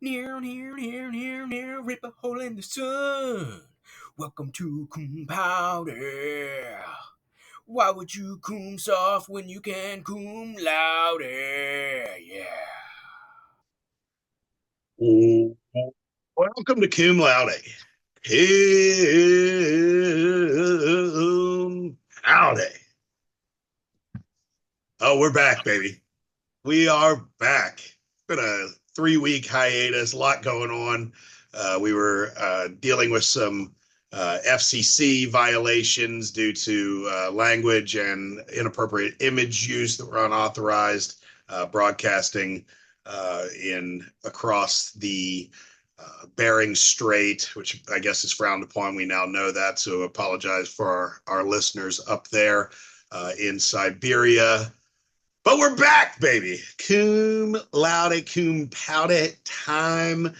Near, near, near, near, near, rip a hole in the sun. Welcome to Cum Paude. Why would you cum soft when you can cum louder? Yeah. Welcome to Cum Laude. Cum Laude. Oh, we're back, baby. We are back. It's been a 3 week hiatus, a lot going on. We were dealing with some FCC violations due to language and inappropriate image use that were unauthorized, broadcasting in across the Bering Strait, which I guess is frowned upon. We now know that, so apologize for our listeners up there in Siberia. But we're back, baby. Cum laude, cum paude time.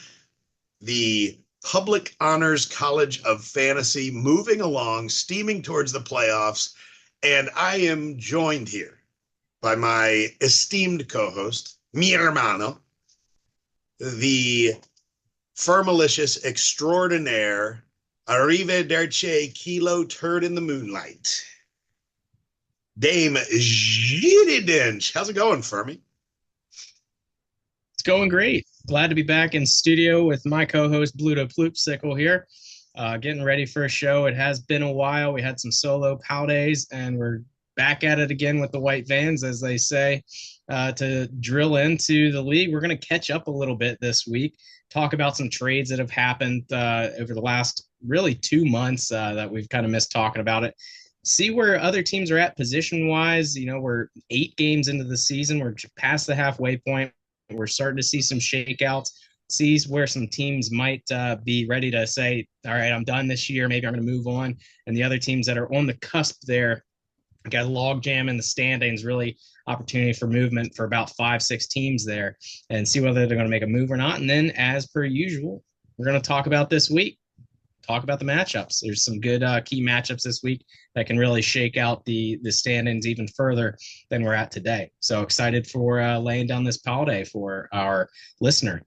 The Public Honors College of Fantasy moving along, steaming towards the playoffs. And I am joined here by my esteemed co-host, mi hermano, the Fermalicious extraordinaire, arrivederci kilo turd in the moonlight, Dame Jitty Dench. How's it going, Fermi? It's going great. Glad to be back in studio with my co-host Bluto Ploopsicle here. Getting ready for a show. It has been a while. We had some solo pow days, and we're back at it again with the white vans, as they say, to drill into the league. We're going to catch up a little bit this week, talk about some trades that have happened over the last really 2 months that we've kind of missed talking about it. See where other teams are at position wise. You know, we're 8 games into the season. We're past the halfway point. We're starting to see some shakeouts, see where some teams might be ready to say, all right, I'm done this year. Maybe I'm going to move on. And the other teams that are on the cusp there, got a log jam in the standings, really opportunity for movement for about 5, 6 teams there, and see whether they're going to make a move or not. And then, as per usual, we're going to talk about this week, talk about the matchups. There's some good key matchups this week that can really shake out the standings even further than we're at today. So excited for laying down this holiday for our listener.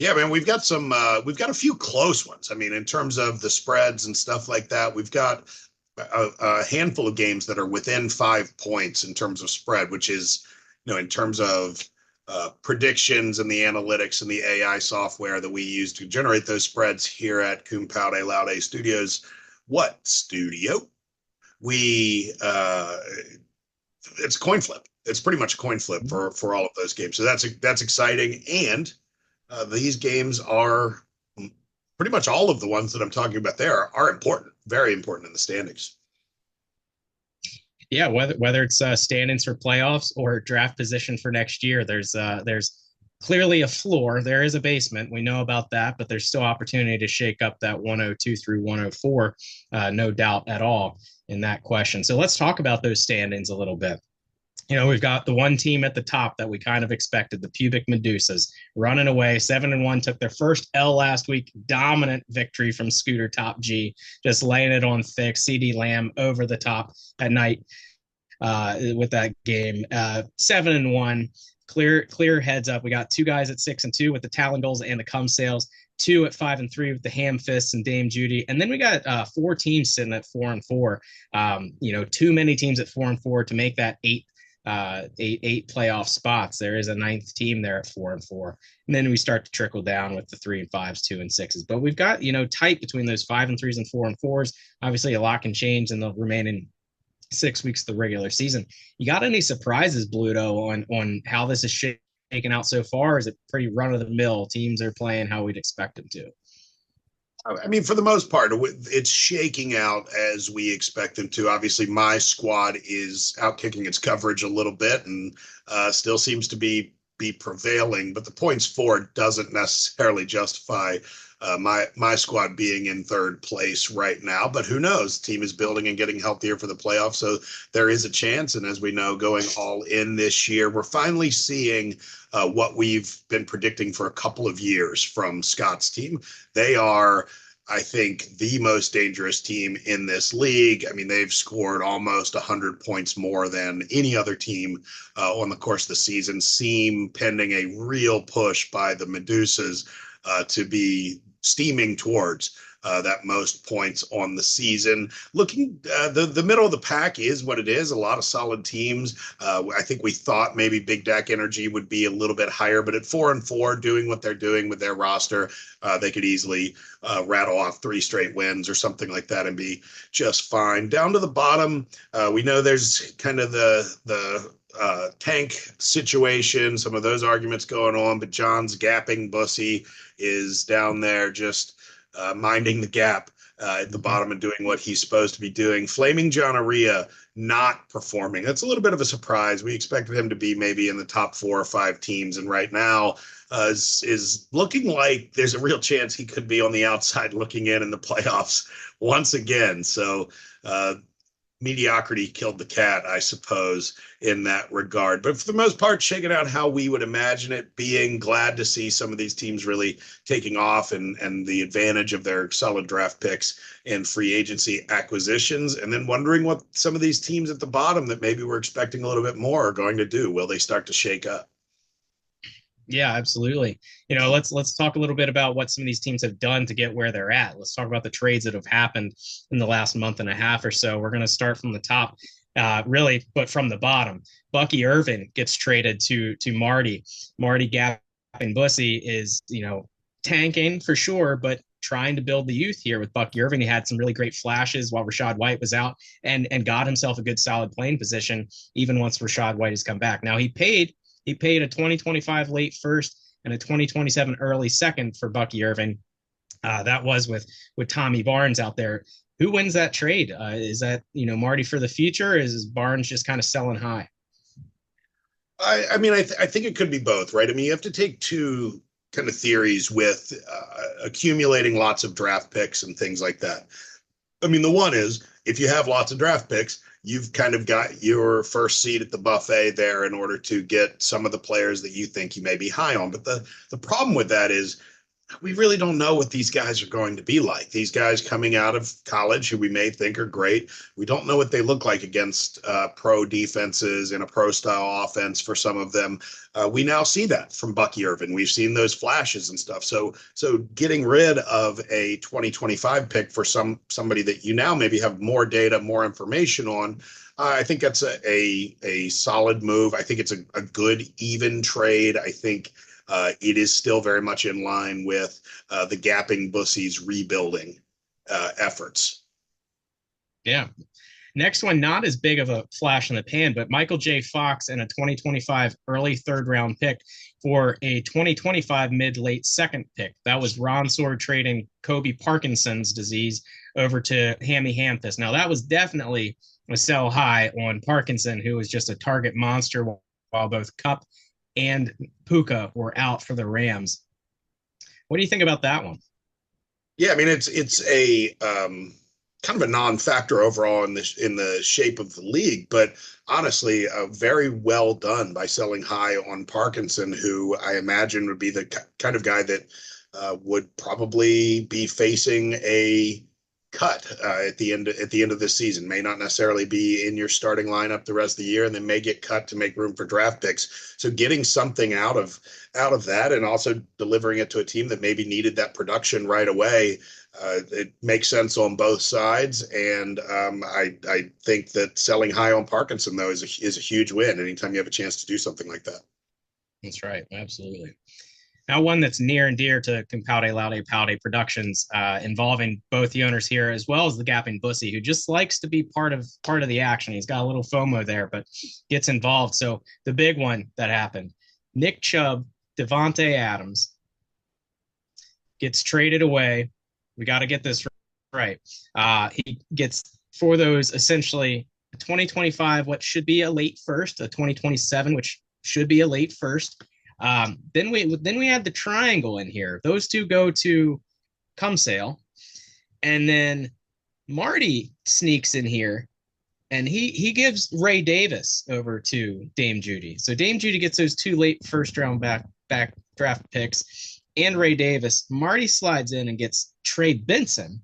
Yeah, man, we've got a few close ones. I mean, in terms of the spreads and stuff like that, we've got a handful of games that are within 5 points in terms of spread, which is, in terms of predictions and the analytics and the AI software that we use to generate those spreads here at Cum Paude Laude Studios. What studio? We it's a coin flip. It's pretty much a coin flip for all of those games. So that's exciting. And these games are pretty much all of the ones that I'm talking about there are important, very important in the standings. Yeah, whether it's standings for playoffs or draft position for next year, there's clearly a floor. There is a basement. We know about that, but there's still opportunity to shake up that 102 through 104, no doubt at all in that question. So let's talk about those standings a little bit. We've got the one team at the top that we kind of expected, the Pubic Medusas, running away. 7-1, took their first L last week. Dominant victory from Scooter Top G, just laying it on thick. CD Lamb over the top at night with that game. 7-1, clear heads up. We got two guys at 6-2 with the Talongols and the Cum Sales. Two at 5-3 with the Ham Fists and Dame Judy, and then we got 4 teams sitting at 4-4. Too many teams at 4-4 to make that eight playoff spots. There is a ninth team there at 4-4, and then we start to trickle down with the 3-5s, 2-6s. But we've got tight between those 5-3s and 4-4s. Obviously, a lot can change in the remaining 6 weeks of the regular season. You got any surprises, Bluto, on how this is shaken out so far? Is it pretty run of the mill? Teams are playing how we'd expect them to. I mean, for the most part, it's shaking out as we expect them to. Obviously, my squad is outkicking its coverage a little bit and still seems to be prevailing. But the points for it doesn't necessarily justify my squad being in third place right now. But who knows? The team is building and getting healthier for the playoffs, so there is a chance. And as we know, going all in this year, we're finally seeing what we've been predicting for a couple of years from Scott's team. They are I think, the most dangerous team in this league. I mean, they've scored almost 100 points more than any other team on the course of the season. Seem pending a real push by the Medusas to be steaming towards that most points on the season. Looking, the middle of the pack is what it is. A lot of solid teams. I think we thought maybe Big Deck Energy would be a little bit higher, but at 4-4, doing what they're doing with their roster, they could easily rattle off 3 straight wins or something like that and be just fine. Down to the bottom, we know there's kind of the tank situation, some of those arguments going on, but John's gapping Bussy is down there just minding the gap at the bottom and doing what he's supposed to be doing. Flaming Johnaria not performing. That's a little bit of a surprise. We expected him to be maybe in the top 4 or 5 teams, and right now is looking like there's a real chance he could be on the outside looking in the playoffs once again. So mediocrity killed the cat, I suppose, in that regard. But for the most part, shaking out how we would imagine it being. Glad to see some of these teams really taking off and the advantage of their solid draft picks and free agency acquisitions. And then wondering what some of these teams at the bottom that maybe we're expecting a little bit more are going to do. Will they start to shake up? Yeah, absolutely. Let's talk a little bit about what some of these teams have done to get where they're at. Let's talk about the trades that have happened in the last month and a half or so. We're going to start from the top, really, but from the bottom. Bucky Irvin gets traded to Marty. Marty Gapping Bussy is, tanking for sure, but trying to build the youth here with Bucky Irvin. He had some really great flashes while Rashad White was out and got himself a good solid playing position, even once Rashad White has come back. Now he paid a 2025 late first and a 2027 early second for Bucky Irvin. That was with Tommy Barnes out there. Who wins that trade? Is that, Marty for the future? Or is Barnes just kind of selling high? I mean, I think it could be both, right? I mean, you have to take two kind of theories with accumulating lots of draft picks and things like that. I mean, the one is if you have lots of draft picks, you've kind of got your first seat at the buffet there in order to get some of the players that you think you may be high on. But the problem with that is we really don't know what these guys are going to be like. These guys coming out of college who we may think are great, we don't know what they look like against pro defenses in a pro style offense for some of them. We now see that from Bucky Irvin. We've seen those flashes and stuff. So getting rid of a 2025 pick for somebody that you now maybe have more data, more information on, I think that's a solid move. I think it's a good, even trade. I think it is still very much in line with the Gapping Bussy's rebuilding efforts. Yeah. Next one, not as big of a flash in the pan, but Michael J. Fox and a 2025 early 3rd round pick for a 2025 mid-late 2nd pick. That was Ron Sword trading Kobe Parkinson's disease over to Hammy Hamthus. Now, that was definitely a sell high on Parkinson, who was just a target monster while both Kupp and Puka were out for the Rams. What do you think about that one? Yeah, I mean, it's a kind of a non-factor overall in the shape of the league, but honestly, very well done by selling high on Parkinson, who I imagine would be the kind of guy that would probably be facing a cut at the end of this season. May not necessarily be in your starting lineup the rest of the year, and then may get cut to make room for draft picks. So getting something out of that, and also delivering it to a team that maybe needed that production right away, it makes sense on both sides. And I think that selling high on Parkinson though is a huge win anytime you have a chance to do something like that. That's right, absolutely. Now, one that's near and dear to Cum Paude Laude Paude Productions, involving both the owners here as well as the Gapping Bussy, who just likes to be part of the action. He's got a little FOMO there, but gets involved. So the big one that happened, Nick Chubb, Devontae Adams gets traded away. We got to get this right. He gets for those essentially 2025, what should be a late first, a 2027, which should be a late first. Then we had the triangle in here. Those two go to Cum Sale, and then Marty sneaks in here, and he gives Ray Davis over to Dame Judy. So Dame Judy gets those 2 late first round back draft picks and Ray Davis. Marty slides in and gets Trey Benson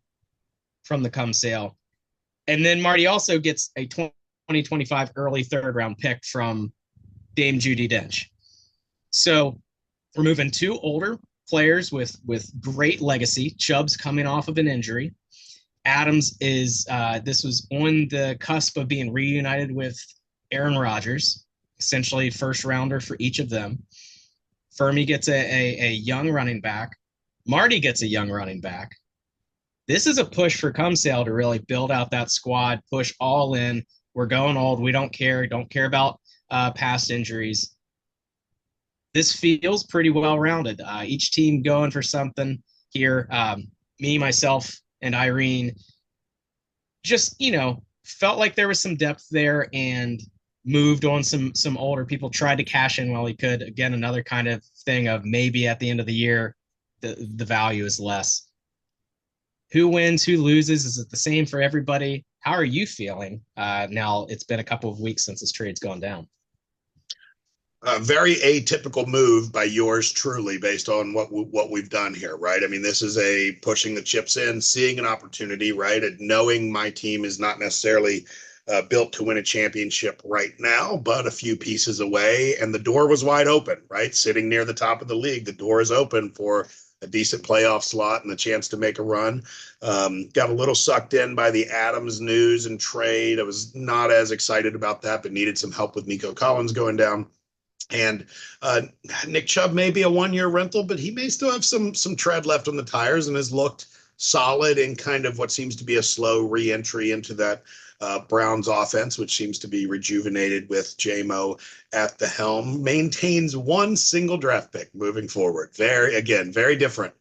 from the Cum sale. And then Marty also gets a 2025 early third round pick from Dame Judi Dench. So we're moving two older players with great legacy. Chubb's coming off of an injury. Adams is this was on the cusp of being reunited with Aaron Rodgers, essentially first rounder for each of them. Fermi gets a young running back. Marty gets a young running back. This is a push for Cumsale to really build out that squad, push all in. We're going old. We don't care about past injuries. This feels pretty well-rounded. Each team going for something here. Me, myself, and Irene just, felt like there was some depth there and moved on some older people, tried to cash in while he could. Again, another kind of thing of maybe at the end of the year, the value is less. Who wins, who loses? Is it the same for everybody? How are you feeling? Now it's been a couple of weeks since this trade's gone down. A very atypical move by yours truly based on what we've done here, right? I mean, this is a pushing the chips in, seeing an opportunity, right? And knowing my team is not necessarily built to win a championship right now, but a few pieces away. And the door was wide open, right? Sitting near the top of the league, the door is open for a decent playoff slot and the chance to make a run. Got a little sucked in by the Adams news and trade. I was not as excited about that, but needed some help with Nico Collins going down. And Nick Chubb may be a one-year rental, but he may still have some tread left on the tires and has looked solid in kind of what seems to be a slow re-entry into that Browns offense, which seems to be rejuvenated with J-Mo at the helm. Maintains one single draft pick moving forward. Very different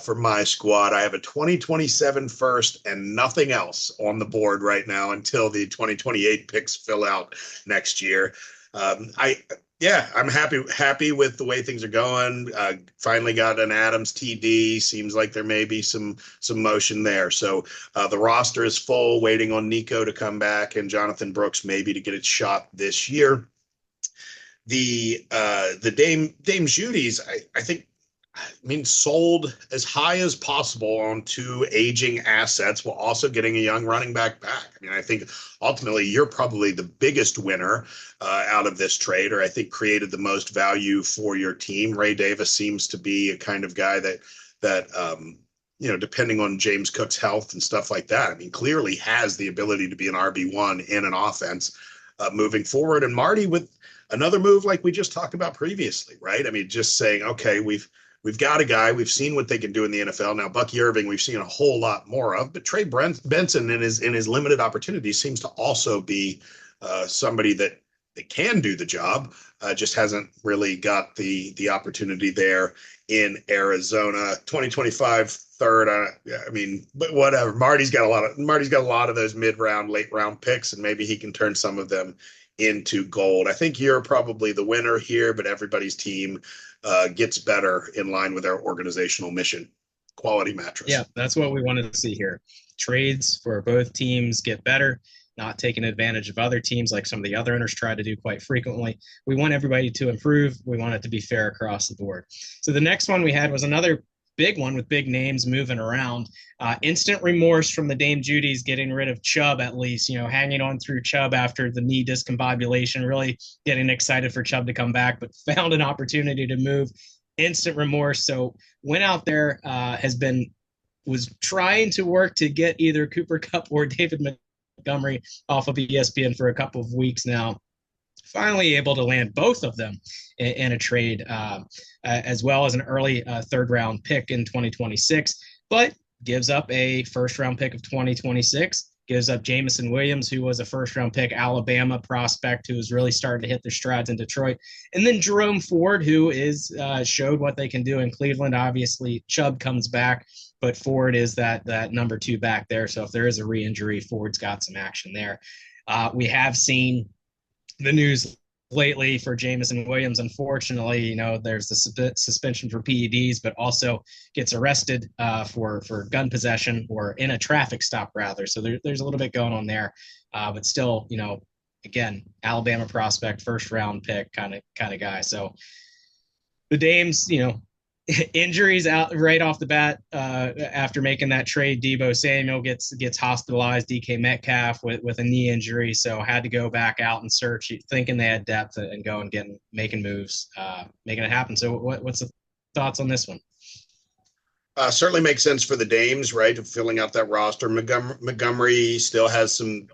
for my squad. I have a 2027 first and nothing else on the board right now until the 2028 picks fill out next year. I'm happy with the way things are going. Finally got an Adams TD. Seems like there may be some motion there. So the roster is full, waiting on Nico to come back and Jonathan Brooks maybe to get its shot this year. The Dame Judy's, I think, sold as high as possible on two aging assets while also getting a young running back. I think ultimately you're probably the biggest winner out of this trade, or I think created the most value for your team. Ray Davis seems to be a kind of guy that depending on James Cook's health and stuff like that, clearly has the ability to be an RB1 in an offense moving forward. And Marty with another move like we just talked about previously, right? Just saying, okay, We've got a guy. We've seen what they can do in the NFL. Now, Bucky Irving, we've seen a whole lot more of, but Trey Benson in his limited opportunities seems to also be somebody that can do the job. Just hasn't really got the opportunity there in Arizona. 2025 third. But whatever. Marty's got a lot of those mid-round, late-round picks, and maybe he can turn some of them into gold. I think you're probably the winner here, but everybody's team gets better in line with our organizational mission. Quality mattress. Yeah, that's what we wanted to see here. Trades for both teams get better, not taking advantage of other teams like some of the other owners try to do quite frequently. We want everybody to improve. We want it to be fair across the board. So the next one we had was another big one with big names moving around. Instant remorse from the Dame Judy's getting rid of Chubb, at least, hanging on through Chubb after the knee discombobulation, really getting excited for Chubb to come back, but found an opportunity to move. Instant remorse. So went out there, was trying to work to get either Cooper Kupp or David Montgomery off of ESPN for a couple of weeks now. Finally able to land both of them in a trade, as well as an early third-round pick in 2026, but gives up a first-round pick of 2026, gives up Jameson Williams, who was a first-round pick Alabama prospect who was really starting to hit their strides in Detroit, and then Jerome Ford, who is showed what they can do in Cleveland. Obviously, Chubb comes back, but Ford is that number two back there, so if there is a re-injury, Ford's got some action there. We have seen the news lately for Jameson Williams. Unfortunately, there's the suspension for PEDs, but also gets arrested for gun possession or in a traffic stop rather. So there's a little bit going on there, but still, again, Alabama prospect, first round pick kind of guy. So the Dames, injuries out right off the bat. After making that trade, Debo Samuel gets hospitalized. DK Metcalf with a knee injury, so had to go back out and search, thinking they had depth, and go and making moves, making it happen. So what's the thoughts on this one? Certainly makes sense for the Dames, right? Of filling out that roster. Montgomery still has some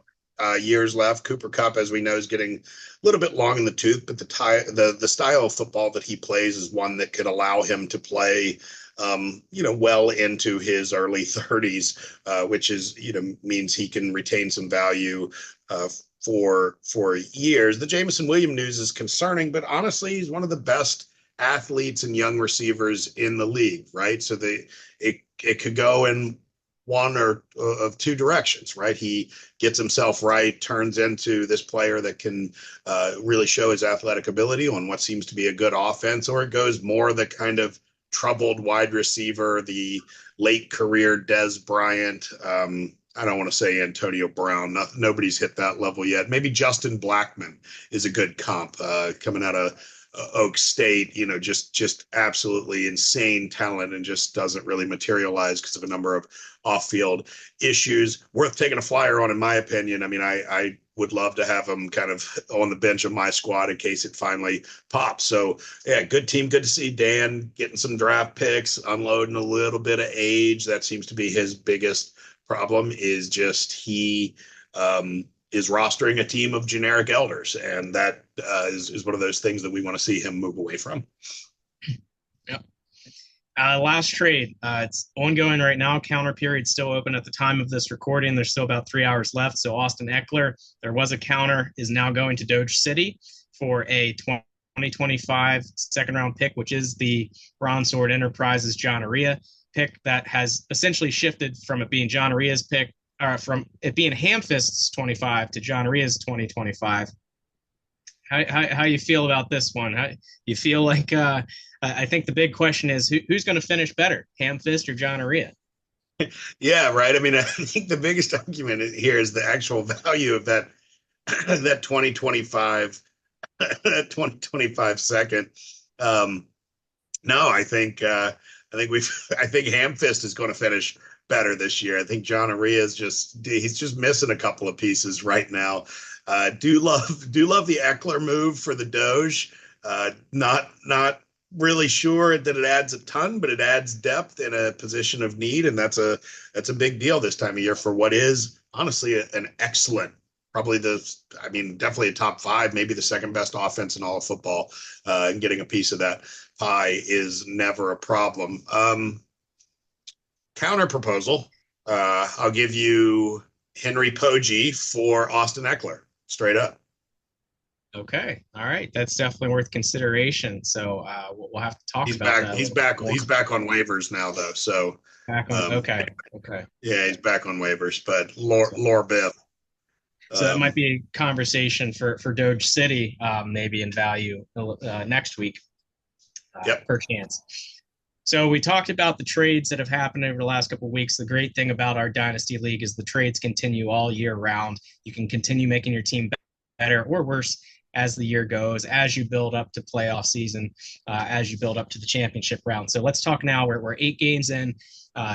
years left. Cooper Kupp, as we know, is getting a little bit long in the tooth, but the style of football that he plays is one that could allow him to play, well into his early 30s, which is, means he can retain some value for years. The Jameson Williams news is concerning, but honestly, he's one of the best athletes and young receivers in the league, right? So it could go in one or of two directions, right? He gets himself right, turns into this player that can really show his athletic ability on what seems to be a good offense, or it goes more the kind of troubled wide receiver, the late career Dez Bryant. I don't want to say Antonio Brown. Nobody's hit that level yet. Maybe Justin Blackmon is a good comp coming out of Oak State, just absolutely insane talent, and just doesn't really materialize because of a number of off-field issues. Worth taking a flyer on, in my opinion. I mean, I would love to have him kind of on the bench of my squad in case it finally pops. So yeah, good team. Good to see Dan getting some draft picks, unloading a little bit of age. That seems to be his biggest problem, is just he is rostering a team of generic elders, and that is one of those things that we want to see him move away from. Yep. Last trade. It's ongoing right now. Counter period still open at the time of this recording. There's still about 3 hours left. So Austin Eckler, there was a counter, is now going to Doge City for a 2025 second-round pick, which is the Bronze Sword Enterprises John Aria pick that has essentially shifted from it being John Aria's pick, from it being Hamfist's 25 to John Aria's 2025. How you feel about this one? How you feel like? I think the big question is who's going to finish better, Hamfist or John Aria? Yeah, right. I mean, I think the biggest argument here is the actual value of that 2025 that 2025 second. No, I think Hamfist is going to finish better this year. I think John Aria he's just missing a couple of pieces right now. Do love the Eckler move for the Doge. Not really sure that it adds a ton, but it adds depth in a position of need, and that's a big deal this time of year for what is honestly an excellent, definitely a top 5, maybe the second best offense in all of football. And getting a piece of that pie is never a problem. Counter proposal. I'll give you Henry Poggi for Austin Eckler, straight up. Okay, all right, that's definitely worth consideration. So we'll have to talk about back, that. He's back. He's back on waivers now, though. So back on. Okay. Yeah, he's back on waivers, but Lore Biff. So that might be a conversation for Doge City, maybe in value next week. Per chance. So we talked about the trades that have happened over the last couple of weeks. The great thing about our Dynasty League is the trades continue all year round. You can continue making your team better or worse as the year goes, as you build up to playoff season, as you build up to the championship round. So let's talk now. We're 8 games in,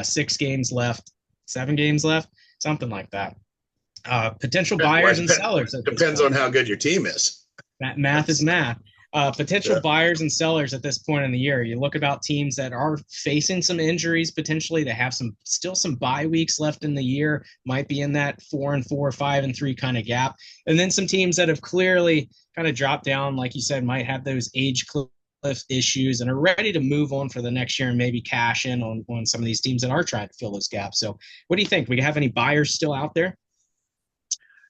6 games left, 7 games left, something like that. Potential buyers and sellers. Depends on how good your team is. Math is math. Potential buyers and sellers at this point in the year. You look about teams that are facing some injuries potentially. They have still some bye weeks left in the year. Might be in that 4-4, 5-3 kind of gap. And then some teams that have clearly kind of dropped down, like you said, might have those age cliff issues and are ready to move on for the next year and maybe cash in on some of these teams that are trying to fill those gaps. So, what do you think? We have any buyers still out there?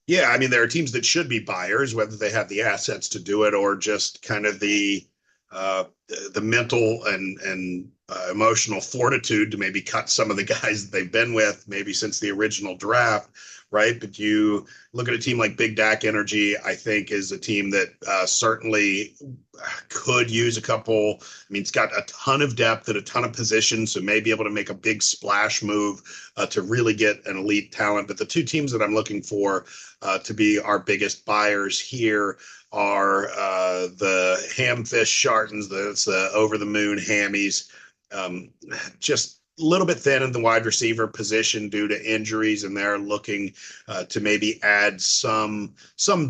Yeah, I mean, there are teams that should be buyers, whether they have the assets to do it or just kind of the mental and emotional fortitude to maybe cut some of the guys that they've been with maybe since the original draft, right? But you look at a team like Big Dak Energy, I think is a team that certainly could use a couple. I mean, it's got a ton of depth at a ton of positions, so may be able to make a big splash move to really get an elite talent. But the two teams that I'm looking for to be our biggest buyers here are the Hamfish Shartons, that's the over the moon hammies. Um, just a little bit thin in the wide receiver position due to injuries, and they're looking to maybe add some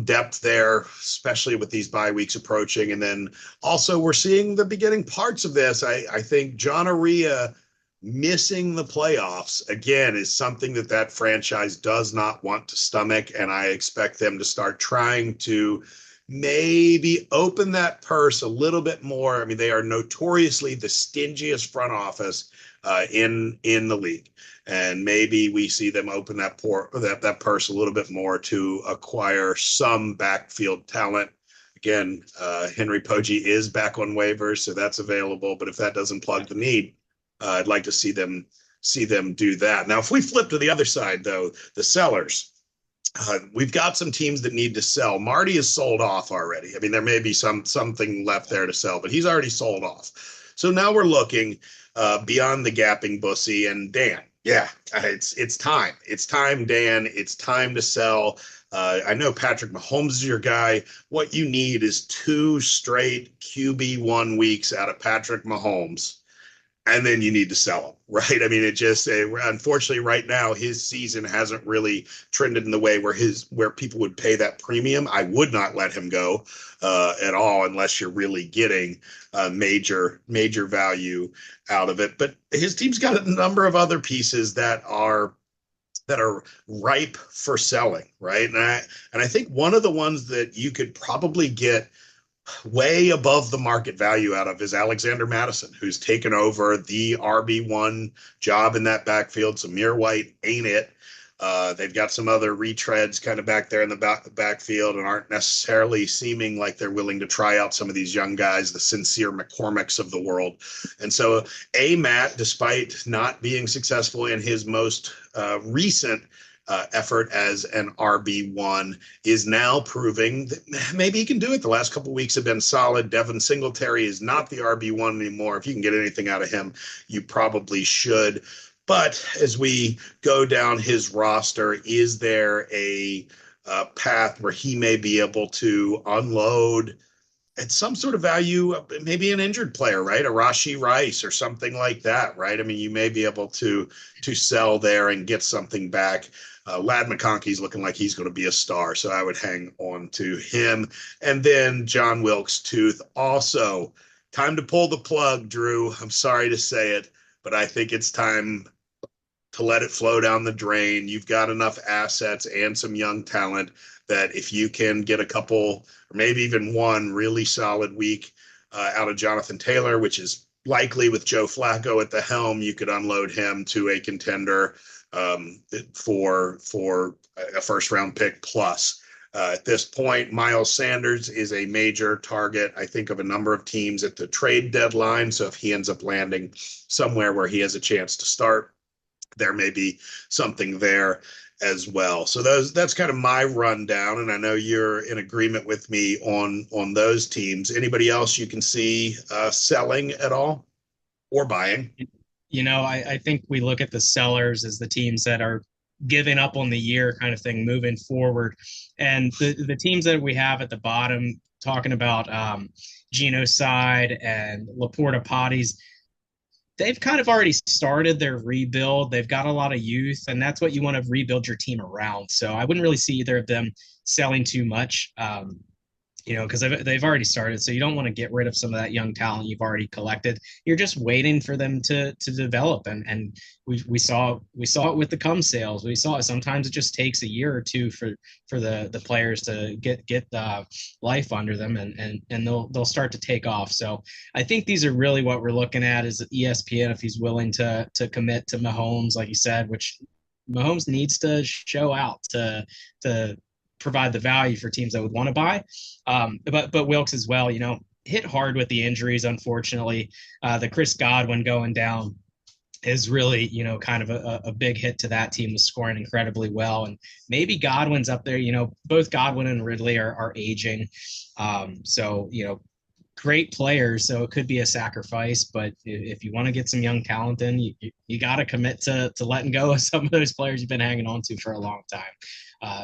depth there, especially with these bye weeks approaching. And then also we're seeing the beginning parts of this. I think John Aria missing the playoffs again is something that franchise does not want to stomach, and I expect them to start trying to maybe open that purse a little bit more. I mean, they are notoriously the stingiest front office in the league, and maybe we see them open that purse a little bit more to acquire some backfield talent. Again, Henry Poggi is back on waivers, so that's available. But if that doesn't plug the need, I'd like to see them do that. Now, if we flip to the other side, though, the sellers. We've got some teams that need to sell. Marty is sold off already. I mean, there may be something left there to sell, but he's already sold off. So now we're looking beyond the gapping bussy and Dan. Yeah, it's time. It's time, Dan. It's time to sell. I know Patrick Mahomes is your guy. What you need is 2 straight QB1 weeks out of Patrick Mahomes, and then you need to sell him, right? I mean, unfortunately right now his season hasn't really trended in the way where people would pay that premium. I would not let him go at all unless you're really getting major value out of it. But his team's got a number of other pieces that are ripe for selling, right? And I think one of the ones that you could probably get way above the market value out of is Alexander Mattison, who's taken over the RB1 job in that backfield. Zamir White ain't it. They've got some other retreads kind of back there in the backfield and aren't necessarily seeming like they're willing to try out some of these young guys, the Sincere McCormicks of the world. And so Matt, despite not being successful in his most recent effort as an RB1, is now proving that maybe he can do it. The last couple of weeks have been solid. Devin Singletary is not the RB1 anymore. If you can get anything out of him, you probably should. But as we go down his roster, is there a path where he may be able to unload at some sort of value, maybe an injured player, right? A Rashee Rice or something like that, right? I mean, you may be able to sell there and get something back. Lad McConkey's looking like he's going to be a star, so I would hang on to him. And then John Wilkes Tooth, also time to pull the plug, Drew. I'm sorry to say it, but I think it's time to let it flow down the drain. You've got enough assets and some young talent that if you can get a couple or maybe even one really solid week out of Jonathan Taylor, which is likely with Joe Flacco at the helm, you could unload him to a contender for a first round pick plus. At this point, Miles Sanders is a major target, I think, of a number of teams at the trade deadline. So if he ends up landing somewhere where he has a chance to start, there may be something there as well. So that's kind of my rundown, and I know you're in agreement with me on those teams. Anybody else you can see selling at all or buying? I think we look at the sellers as the teams that are giving up on the year kind of thing moving forward. And the teams that we have at the bottom, talking about Genocide and Laporta Potties, they've kind of already started their rebuild. They've got a lot of youth, and that's what you want to rebuild your team around. So I wouldn't really see either of them selling too much. Because they've already started. So you don't want to get rid of some of that young talent you've already collected. You're just waiting for them to develop. And we saw it with the Cum sales. We saw it. Sometimes it just takes a year or two for the players to get life under them, and they'll start to take off. So I think these are really what we're looking at is ESPN, if he's willing to commit to Mahomes, like you said, which Mahomes needs to show out to provide the value for teams that would want to buy. But Wilkes as well, hit hard with the injuries, unfortunately. The Chris Godwin going down is really, kind of a big hit to that team, was scoring incredibly well. And maybe Godwin's up there, both Godwin and Ridley are aging. So, great players. So it could be a sacrifice, but if you want to get some young talent in, you got to commit to letting go of some of those players you've been hanging on to for a long time.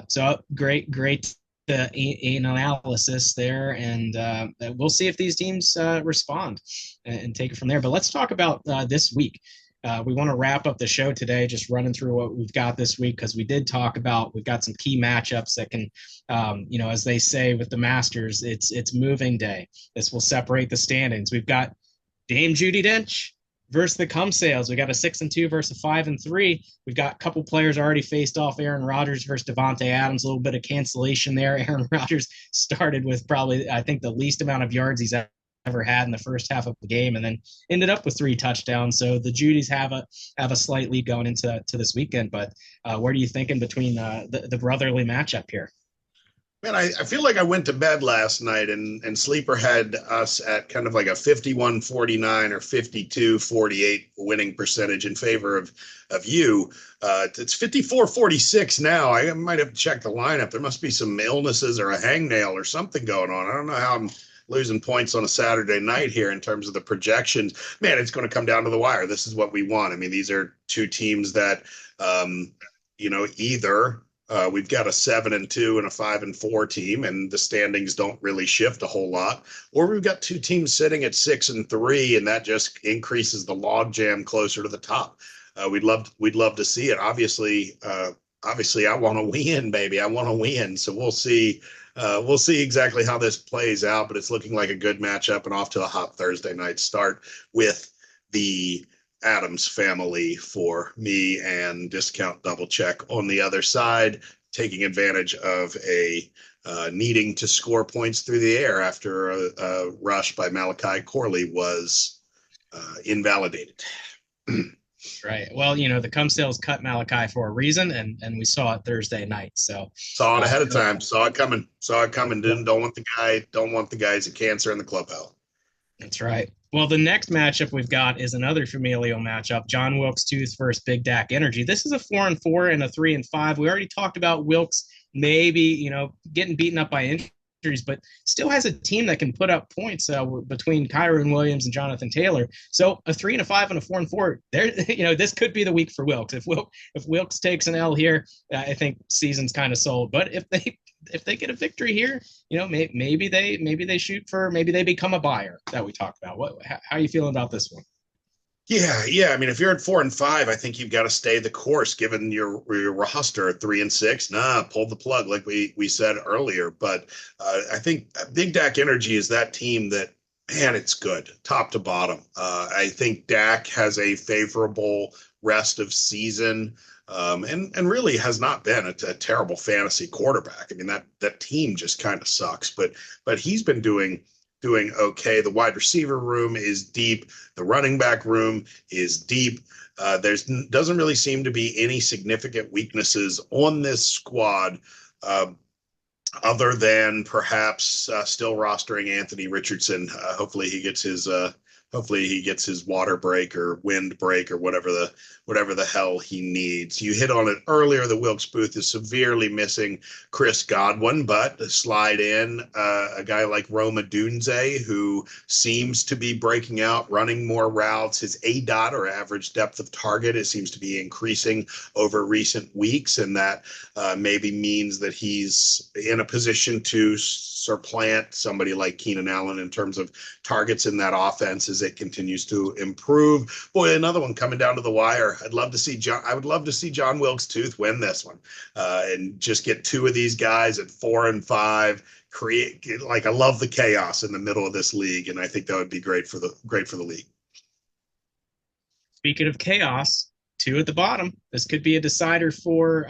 So great an analysis there, and we'll see if these teams respond and take it from there. But let's talk about this week. We want to wrap up the show today, just running through what we've got this week, because we did talk about, we've got some key matchups that can, as they say with the Masters, it's moving day. This will separate the standings. We've got Dame Judi Dench versus the Cum Sales. We got a 6-2 versus a 5-3. We've got a couple players already faced off. Aaron Rodgers versus Devontae Adams. A little bit of cancellation there. Aaron Rodgers started with probably, I think, the least amount of yards he's ever had in the first half of the game, and then ended up with 3 touchdowns. So the Judys have a slight lead going into this weekend. But what are you thinking between the brotherly matchup here? Man, I feel like I went to bed last night and Sleeper had us at kind of like a 51-49 or 52-48 winning percentage in favor of you. It's 54-46 now. I might have to check the lineup. There must be some illnesses or a hangnail or something going on. I don't know how I'm losing points on a Saturday night here in terms of the projections. Man, it's going to come down to the wire. This is what we want. I mean, these are two teams that, either we've got a 7-2 and a 5-4 team, and the standings don't really shift a whole lot. Or we've got two teams sitting at 6-3, and that just increases the logjam closer to the top. We'd love to see it. Obviously, I want to win, baby. I want to win. So we'll see. We'll see exactly how this plays out, but it's looking like a good matchup and off to a hot Thursday night start with the Adams family for me and Discount Double Check on the other side, taking advantage of a needing to score points through the air after a rush by Malachi Corley was invalidated. Right. Well, the Cum Sales cut Malachi for a reason, and we saw it Thursday night. So saw it ahead of time. Saw it coming. Don't want the guys at cancer in the clubhouse. That's right. Well, the next matchup we've got is another familial matchup: John Wilkes Tooth versus Big Dak Energy. This is a 4-4 and a 3-5. We already talked about Wilkes maybe getting beaten up by injuries, but still has a team that can put up points between Kyron Williams and Jonathan Taylor. So a 3-5 and a 4-4. There, this could be the week for Wilkes. If Wilkes takes an L here, I think season's kind of sold. But if they get a victory here, maybe they shoot for, maybe they become a buyer that we talked about. How are you feeling about this one? Yeah. I mean, if you're at 4-5, I think you've got to stay the course given your roster at 3-6. Pull the plug like we said earlier. But I think Big Dak Energy is that team that, man, it's good top to bottom. I think Dak has a favorable rest of season. And really has not been a terrible fantasy quarterback. I mean, that team just kind of sucks, but he's been doing okay. The wide receiver room is deep. The running back room is deep. Doesn't really seem to be any significant weaknesses on this squad, other than perhaps still rostering Anthony Richardson. Hopefully he gets his water break or wind break or whatever the hell he needs. You hit on it earlier. The Wilkes Booth is severely missing Chris Godwin, but slide in a guy like Roma Dunze, who seems to be breaking out, running more routes. His ADOT, or average depth of target, it seems to be increasing over recent weeks, and that maybe means that he's in a position to supplant somebody like Keenan Allen in terms of targets in that offense as it continues to improve. Boy, another one coming down to the wire. I would love to see John Wilkes Tooth win this one, and just get two of these guys at 4-5. I love the chaos in the middle of this league, and I think that would be great for the league. Speaking of chaos, 2 at the bottom. This could be a decider for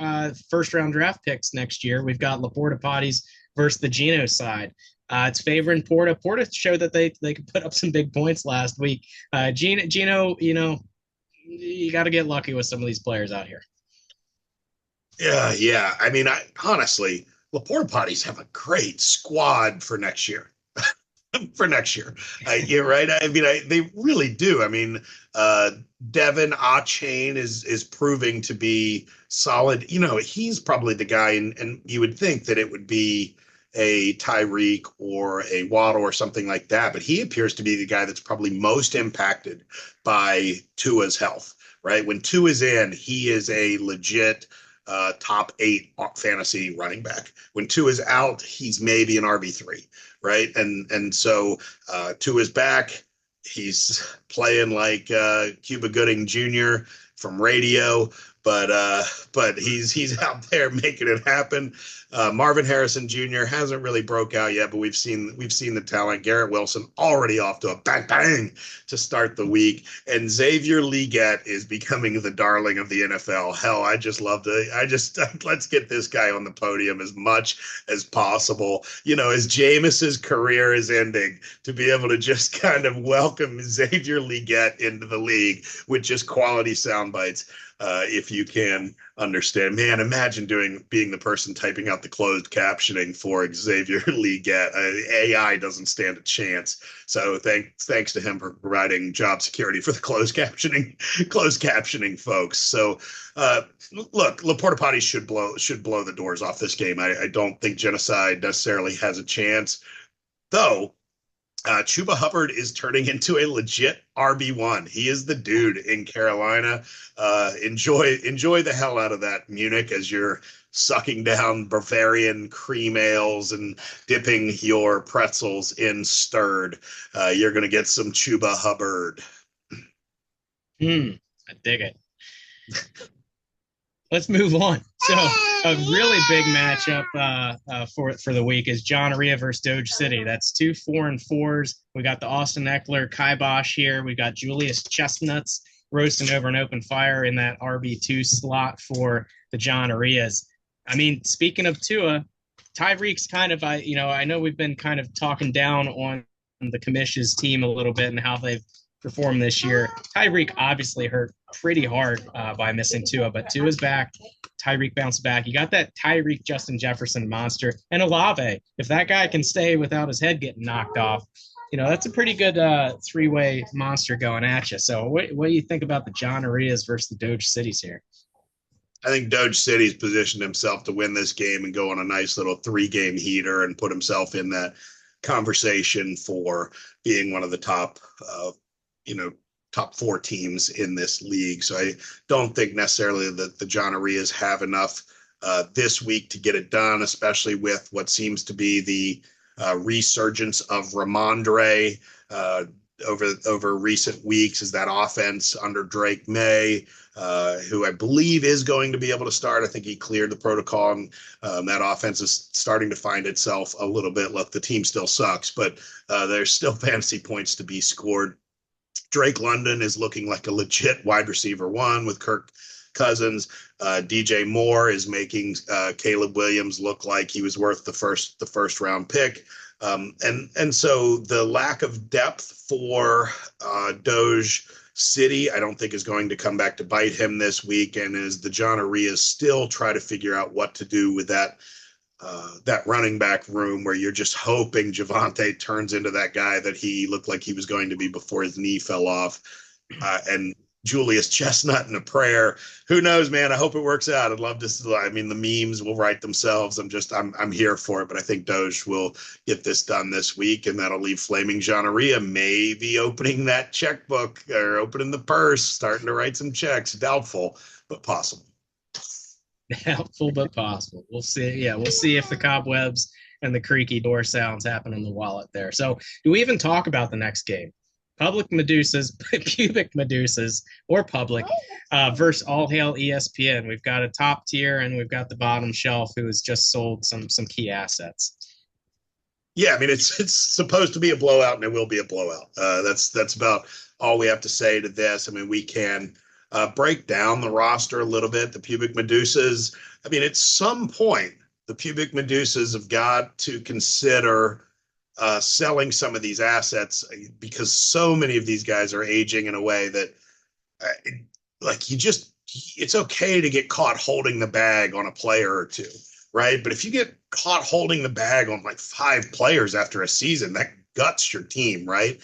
first round draft picks next year. We've got Laporta Potties versus the Geno side. It's favoring Porta. Porta showed that they could put up some big points last week. Geno, you got to get lucky with some of these players out here. Yeah. I mean, honestly, Laporta Potties have a great squad for next year. You're right. I mean, they really do. I mean, Devin Achane is proving to be solid. He's probably the guy, and you would think that it would be a Tyreek or a Waddle or something like that, but he appears to be the guy that's probably most impacted by Tua's health, right? When Tua's in, he is a legit top 8 fantasy running back. When Tua is out, he's maybe an RB3, right? And so Tua is back. He's playing like Cuba Gooding Jr. from radio, but he's out there making it happen. Marvin Harrison Jr. hasn't really broke out yet, but we've seen the talent. Garrett Wilson already off to a bang to start the week, and Xavier Legette is becoming the darling of the NFL. Hell, I just let's get this guy on the podium as much as possible. As Jameis's career is ending, to be able to just kind of welcome Xavier Legette into the league with just quality sound bites. If you can understand, man, imagine being the person typing out the closed captioning for Xavier Legette. AI doesn't stand a chance. So thanks to him for providing job security for the closed captioning folks. So look, Laporta Potty should blow the doors off this game. I don't think Genocide necessarily has a chance, though. Chuba Hubbard is turning into a legit RB1. He is the dude in Carolina. Enjoy the hell out of that, Munich, as you're sucking down Bavarian cream ales and dipping your pretzels in stirred. You're going to get some Chuba Hubbard. I dig it. Let's move on. So a really big matchup for the week is John Aria versus Doge City. That's 2 4-4s. We got the Austin Eckler kibosh here. We got Julius Chestnuts roasting over an open fire in that RB2 slot for the John Arias. I mean, speaking of Tua, Tyreek's kind of, I know we've been kind of talking down on the commission's team a little bit and how they've performed this year. Tyreek obviously hurt pretty hard by missing Tua, but Tua's back. Tyreek bounced back. You got that Tyreek Justin Jefferson monster and Olave. If that guy can stay without his head getting knocked off, that's a pretty good three-way monster going at you. So what do you think about the John Arias versus the Doge Cities here? I think Doge City's positioned himself to win this game and go on a nice little 3-game heater and put himself in that conversation for being one of the top 4 teams in this league. So I don't think necessarily that the John Arias have enough this week to get it done, especially with what seems to be the resurgence of Ramondre over recent weeks, as that offense under Drake May, who I believe is going to be able to start. I think he cleared the protocol, and that offense is starting to find itself a little bit. Look, the team still sucks, but there's still fantasy points to be scored. Drake London is looking like a legit wide receiver 1 with Kirk Cousins. DJ Moore is making Caleb Williams look like he was worth the first round pick. And so the lack of depth for Doge City, I don't think is going to come back to bite him this week. And as the John Arias still try to figure out what to do with that running back room, where you're just hoping Javonte turns into that guy that he looked like he was going to be before his knee fell off. And Julius Chestnut in a prayer. Who knows, man? I hope it works out. I'd love to. I mean, the memes will write themselves. I'm here for it, but I think Doge will get this done this week, and that'll leave Flaming John Aria maybe opening that checkbook or opening the purse, starting to write some checks. Doubtful, but possible. Doubtful, but possible. We'll see. Yeah, we'll see if the cobwebs and the creaky door sounds happen in the wallet there. So do we even talk about the next game? Public Medusas, Pubic Medusas, or Public versus All Hail ESPN. We've got a top tier and we've got the bottom shelf who has just sold some key assets. Yeah, I mean, it's supposed to be a blowout, and it will be a blowout. That's about all we have to say to this. I mean, we can break down the roster a little bit. The Pubic Medusas, I mean, at some point, the Pubic Medusas have got to consider selling some of these assets, because so many of these guys are aging in a way that it's okay to get caught holding the bag on a player or two, right? But if you get caught holding the bag on like 5 players after a season, that guts your team, right?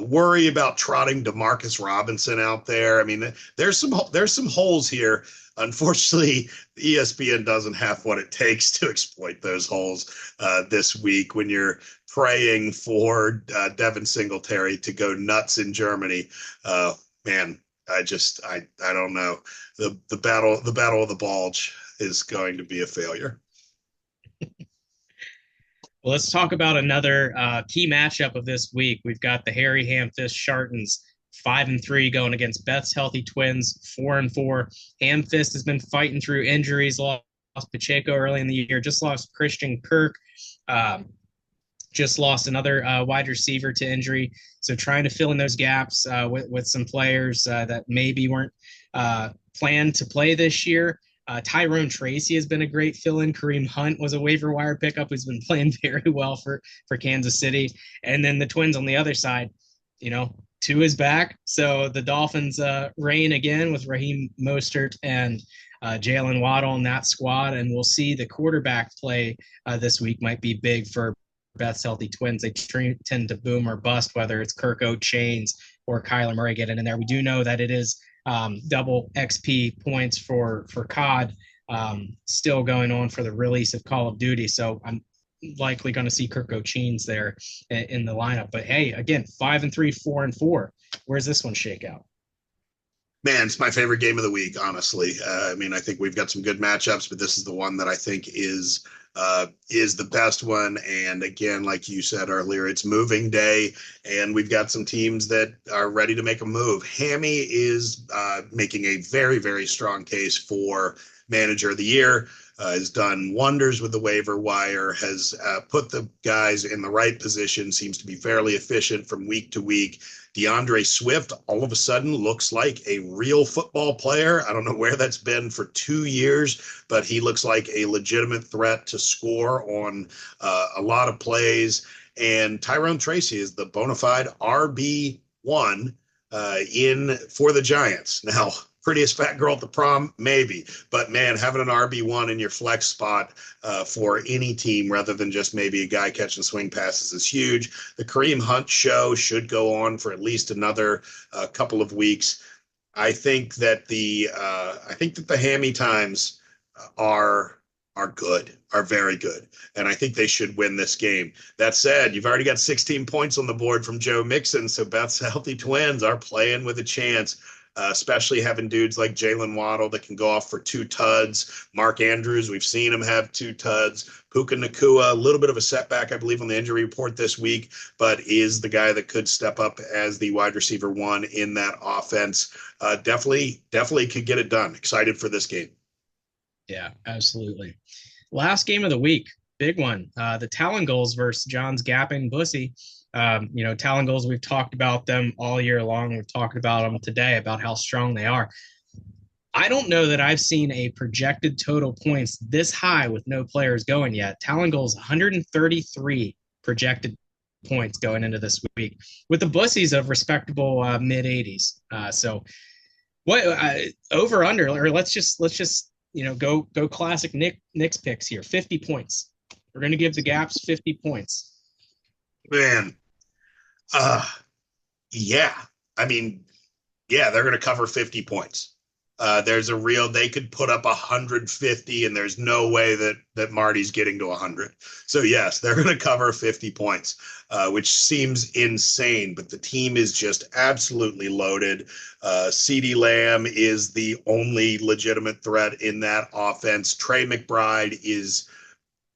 Worry about trotting DeMarcus Robinson out there. I mean, there's some holes here. Unfortunately, ESPN doesn't have what it takes to exploit those holes this week when you're praying for Devin Singletary to go nuts in Germany. Man, I don't know. The battle of the bulge is going to be a failure. Well, let's talk about another key matchup of this week. We've got the Harry Hamfist Shartons 5-3 going against Beth's Healthy Twins 4-4. Hamfist has been fighting through injuries, lost Pacheco early in the year, just lost Christian Kirk, just lost another wide receiver to injury. So trying to fill in those gaps with some players that maybe weren't planned to play this year. Tyrone Tracy has been a great fill-in. Kareem Hunt was a waiver wire pickup who's been playing very well for Kansas City. And then the Twins on the other side, Tua is back. So the Dolphins reign again with Raheem Mostert and Jalen Waddle in that squad. And we'll see the quarterback play this week might be big for Beth's Healthy Twins. They tend to boom or bust, whether it's Kirk Chains or Kyler Murray getting in there. We do know that it is double XP points for COD still going on for the release of Call of Duty. So I'm likely going to see Kirk Chains there in the lineup. But hey, again, 5-3, 4-4. Where's this one shake out? Man, it's my favorite game of the week, honestly. I think we've got some good matchups, but this is the one that I think is the best one. And again, like you said earlier, it's moving day, and we've got some teams that are ready to make a move. Hammy is making a very, very strong case for manager of the year. Has done wonders with the waiver wire, has put the guys in the right position, seems to be fairly efficient from week to week. DeAndre Swift all of a sudden looks like a real football player. I don't know where that's been for 2 years, but he looks like a legitimate threat to score on a lot of plays. And Tyrone Tracy is the bona fide RB1 in for the Giants. Now, prettiest fat girl at the prom, maybe. But man, having an RB1 in your flex spot for any team rather than just maybe a guy catching swing passes is huge. The Kareem Hunt show should go on for at least another couple of weeks. I think that the Hammy times are good, are very good. And I think they should win this game. That said, you've already got 16 points on the board from Joe Mixon, so Beth's Healthy Twins are playing with a chance. Especially having dudes like Jalen Waddle that can go off for 2 tuds. Mark Andrews, we've seen him have 2 tuds. Puka Nacua, a little bit of a setback, I believe, on the injury report this week, but is the guy that could step up as the wide receiver 1 in that offense. Definitely could get it done. Excited for this game. Yeah, absolutely. Last game of the week, big one. The Talon Goals versus John's Gapping Bussy. Talon Goals, we've talked about them all year long. We've talked about them today, about how strong they are. I don't know that I've seen a projected total points this high with no players going yet. Talon Goals, 133 projected points going into this week, with the Bussies of respectable mid-80s. So what over under, or let's just go classic Knicks picks here. 50 points. We're going to give the Gaps 50 points. Man, yeah. They're going to cover 50 points. They could put up 150, and there's no way that Marty's getting to 100. So yes, they're going to cover 50 points, which seems insane, but the team is just absolutely loaded. CeeDee Lamb is the only legitimate threat in that offense. Trey McBride is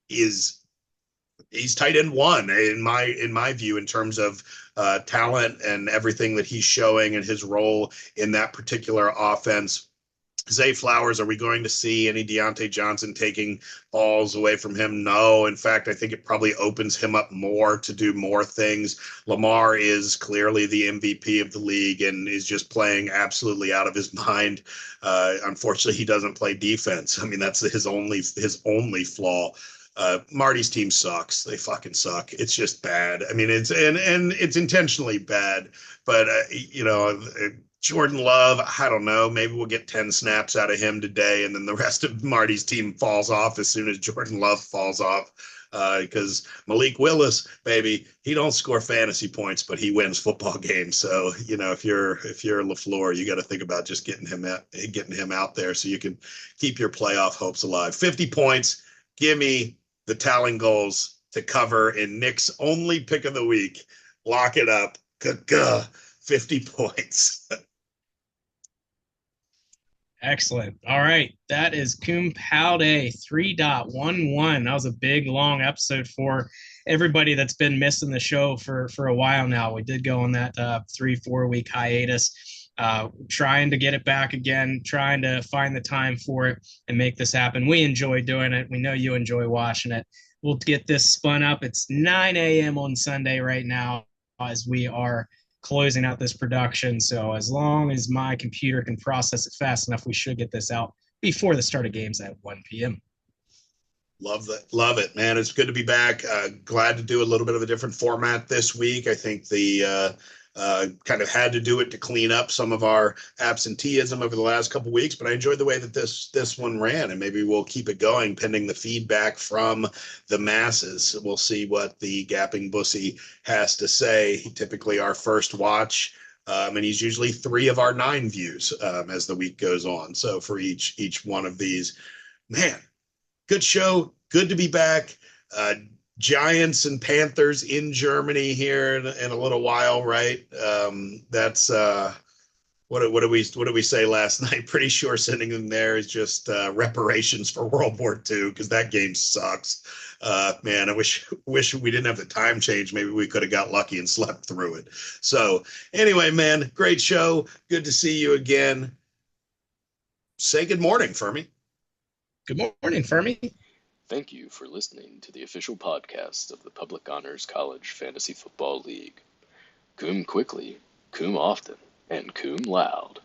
he's tight end 1 in my view in terms of talent and everything that he's showing and his role in that particular offense. Zay Flowers, are we going to see any Deontay Johnson taking balls away from him? No. In fact, I think it probably opens him up more to do more things. Lamar is clearly the MVP of the league and is just playing absolutely out of his mind. Unfortunately, he doesn't play defense. That's his only flaw. Marty's team sucks. They fucking suck. It's just bad. It's intentionally bad, but Jordan Love, I don't know, maybe we'll get 10 snaps out of him today, and then the rest of Marty's team falls off as soon as Jordan Love falls off, because Malik Willis, baby, he don't score fantasy points, but he wins football games. So, if you're LaFleur, you got to think about just getting him out there so you can keep your playoff hopes alive. 50 points. Give me the Talon Goals to cover in Nick's only pick of the week. Lock it up. 50 points. Excellent. All right. That is Cum Paude 3.11. That was a big, long episode for everybody that's been missing the show for a while now. We did go on that 3-4 week hiatus, trying to get it back again, trying to find the time for it and make this happen. We enjoy doing it. We know you enjoy watching it. We'll get this spun up. It's 9 a.m. on Sunday right now as we are closing out this production. So as long as my computer can process it fast enough, we should get this out before the start of games at 1 p.m. Love that. Love it, man. It's good to be back. Glad to do a little bit of a different format this week. I think the kind of had to do it to clean up some of our absenteeism over the last couple of weeks, but I enjoyed the way that this one ran, and maybe we'll keep it going pending the feedback from the masses. We'll see what the Gapping Bussy has to say. Typically our first watch, and he's usually 3 of our 9 views as the week goes on. So for each one of these, man, good show. Good to be back. Giants and Panthers in Germany here in a little while, right? That's what did we say last night? Pretty sure sending them there is just reparations for World War II, because that game sucks. Man, I wish we didn't have the time change. Maybe we could have got lucky and slept through it. So anyway, man, great show. Good to see you again. Say good morning, Fermi. Good morning, Fermi. Thank you for listening to the official podcast of the Public Honors College Fantasy Football League. Cum quickly, cum often, and cum loud.